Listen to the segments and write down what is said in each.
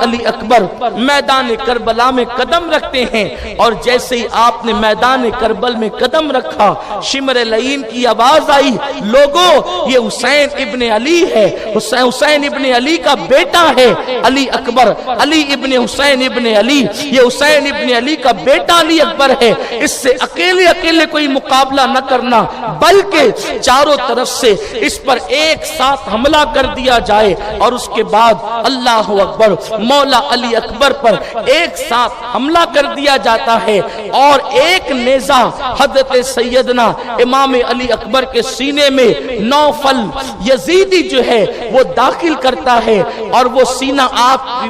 علی اکبر میدان کربلا میں قدم رکھتے ہیں، اور جیسے ہی آپ نے میدان کربل میں قدم رکھا شمر لعین کی آواز آئی، لوگوں یہ حسین ابن علی ہے، حسین ابن علی کا بیٹا ہے علی اکبر، علی ابن حسین ابن علی، یہ حسین ابن علی کا بیٹا علی اکبر ہے، اس سے اکیلے کوئی مقابلہ نہ کرنا، بلکہ چاروں طرف سے اس پر ایک ساتھ حملہ کر دیا جائے، اور اس کے بعد اللہ اکبر مولا علی اکبر پر ایک ساتھ حملہ کر دیا جاتا ہے، اور ایک نیزہ حضرت سیدنا امام علی اکبر کے سینے میں نوفل یزیدی جو ہے وہ داخل کرتا ہے، اور وہ سینہ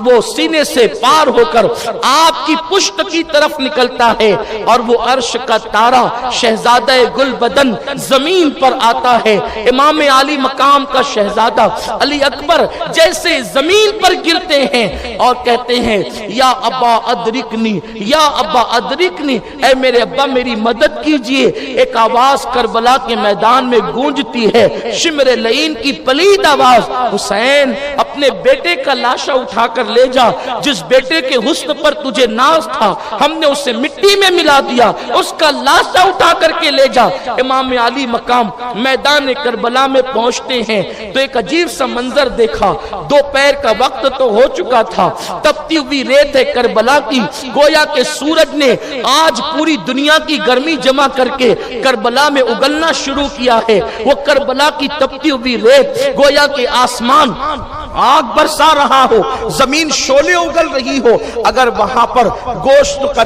وہ سینے سے پار ہو کر آپ کی پشت کی طرف نکلتا ہے، اور وہ عرش کا تارا شہزادہ گل بدن زمین پر آتا ہے۔ امام علی مقام کا شہزادہ علی اکبر جیسے زمین پر گرتے ہیں اور کہتے ہیں یا ابا ادرکنی، یا ابا ادرکنی، اے میرے ابا میری مدد کیجئے۔ ایک آواز کربلا کے میدان میں گونجتی ہے، شمر لعین کی پلید آواز، حسین اپنے بیٹے کا لاشا اٹھا کر لے جا، جس بیٹے کے حسن پر تجھے ناز تھا ہم نے اسے مٹی میں ملا دیا، اس کا لاشا اٹھا کر کے لے جا۔ امام علی مقام میدان کربلا میں پہنچتے ہیں تو ایک عجیب سا منظر دیکھا، دوپہر کا وقت تو ہو چکا تھا، تپتی ہوئی ریت ہے کربلا کی، گویا کہ سورج نے آج پوری دنیا کی گرمی جمع کر کے کربلا میں اگلنا شروع کیا ہے۔ وہ کربلا کی تپتی ہوئی ریت گویا کہ آسمان آگ برسا رہا ہو، زمین شعلے اگل رہی ہو، اگر وہاں پر گوشت کا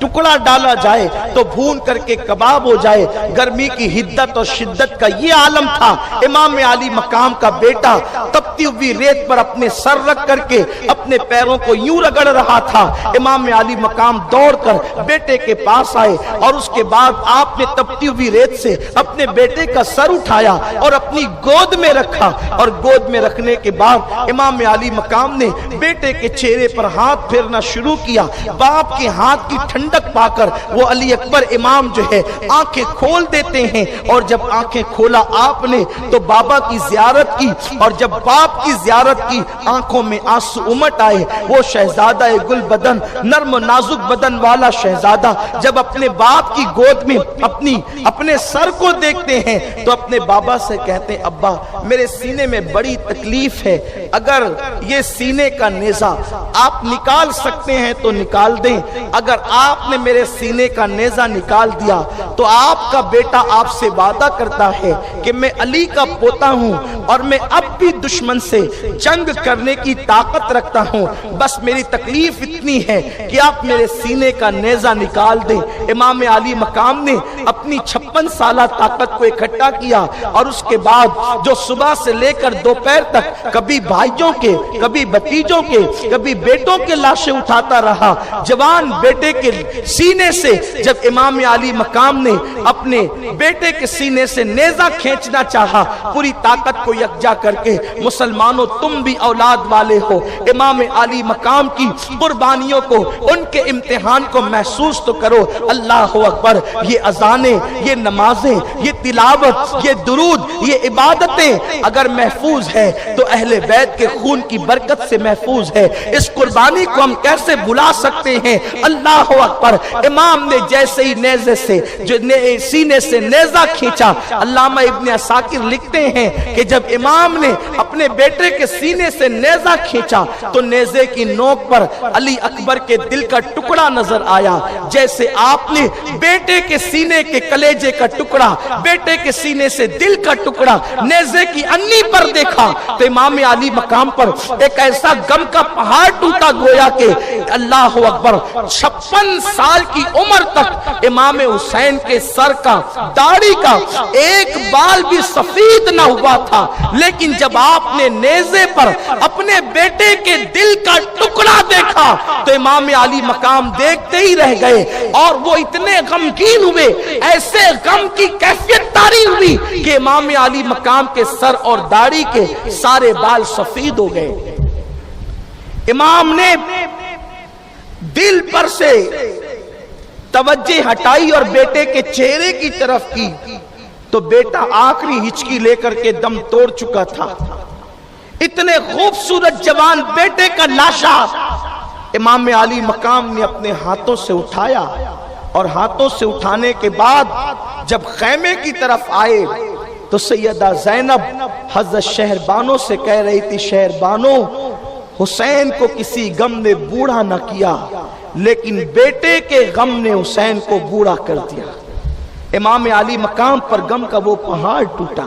ٹکڑا ڈالا جائے تو بھون کر کے کباب ہو جائے۔ گرمی کی حدت اور شدت کا یہ عالم تھا۔ امام علی مقام کا بیٹا تپتی ہوئی ریت پر اپنے سر رکھ کر کے اپنے پیروں کو یوں رگڑ رہا تھا۔ امام علی مقام دوڑ کر بیٹے کے پاس آئے، اور اس کے بعد آپ نے تپتی ہوئی ریت سے اپنے بیٹے کا سر اٹھایا اور اپنی گود میں رکھا، اور گود میں رکھنے کے بعد امام علی مقام نے بیٹے کے چہرے پر ہاتھ پھیرنا شروع کیا۔ باپ کے ہاتھ کی ٹھنڈک پا کر وہ علی اکبر امام جو ہے آنکھیں کھول دیتے ہیں، اور جب آنکھیں کھولا آپ نے تو بابا کی زیارت کی، اور جب باپ کی زیارت کی آنکھوں میں آنسو امٹ آئے۔ وہ شہزادہ گل بدن، نرم و نازک بدن والا شہزادہ جب اپنے باپ کی گود میں اپنے سر کو دیکھتے ہیں تو اپنے بابا سے کہتے ہیں ابا میرے سینے میں بڑی تکلیف ہے، اگر یہ سینے کا نیزہ آپ نکال سکتے ہیں تو نکال دیں، اگر آپ نے میرے سینے کا نیزہ نکال دیا تو آپ کا بیٹا آپ سے وعدہ کرتا ہے کہ میں علی کا پوتا ہوں اور میں اب بھی دشمن سے جنگ کرنے کی طاقت رکھتا ہوں، بس میری تکلیف اتنی ہے کہ آپ میرے سینے کا نیزہ نکال دیں۔ امام علی مقام نے اپنی 56 سالہ طاقت کو اکٹھا کیا، اور اس کے بعد جو صبح سے لے کر دوپہر تک کبھی بھائیوں کے، کبھی بھتیجوں کے، کبھی بیٹوں کے لاشیں اٹھاتا رہا، جوان بیٹے کے سینے سے جب امام علی مقام نے اپنے بیٹے کے سینے سے نیزہ کھینچنا چاہا، پوری طاقت کو یکجا کر کے مسلمانوں تم بھی اولاد والے ہو، امام علی مقام کی قربانیوں کو، ان کے امتحان کو محسوس تو کرو۔ اللہ اکبر، یہ اذانیں، یہ نمازیں، یہ تلاوت، یہ درود، یہ عبادتیں اگر محفوظ ہے تو اہل بیت کے خون کی برکت سے محفوظ ہے۔ اس قربانی کو ہم کیسے بھلا سکتے ہیں؟ اللہ اکبر، امام نے جیسے ہی نیزے سے جو سینے سے نیزہ کھینچا، علامہ ابن عساکر لکھتے ہیں کہ جب امام نے اپنے بیٹے کے سینے سے نیزہ کھینچا تو نیزے کی نوک پر علی اکبر کے دل کا ٹکڑا نظر آیا، جیسے آپ نے بیٹے کے سینے کے کلیجے کا ٹکڑا، بیٹے کے سینے سے دل کا ٹکڑا نیزے کی انی پر دیکھا تو امام علی مقام پر ایک ایسا غم کا پہاڑ ٹوٹا، گویا کہ اللہ اکبر 56 سال کی عمر تک امام حسین کے سر کا، داڑھی کا ایک بال بھی سفید نہ ہوا تھا، لیکن جب آپ نے نیزے پر اپنے بیٹے کے دل کا ٹکڑا دیکھا تو امام علی مقام دیکھتے ہی رہ گئے، اور وہ اتنے غمگین ہوئے، ایسے غم کی کیفیت طاری ہوئی کہ امام علی مقام کے سر اور داڑھی کے سارے بال سفید ہو گئے۔ امام نے دل پر سے توجہ ہٹائی اور بیٹے کے چہرے کی طرف کی تو بیٹا آخری ہچکی لے کر کے دم توڑ چکا تھا۔ اتنے خوبصورت جوان بیٹے کا لاشا امام علی مقام نے اپنے ہاتھوں سے اٹھایا، اور ہاتھوں سے اٹھانے کے بعد جب خیمے کی طرف آئے تو سیدہ زینب حضرت شہربانو سے کہہ رہی تھی، شہربانو، حسین کو کسی غم نے بوڑھا نہ کیا، لیکن بیٹے کے غم نے حسین کو بوڑھا کر دیا۔ امام علی مقام پر غم کا وہ پہاڑ ٹوٹا۔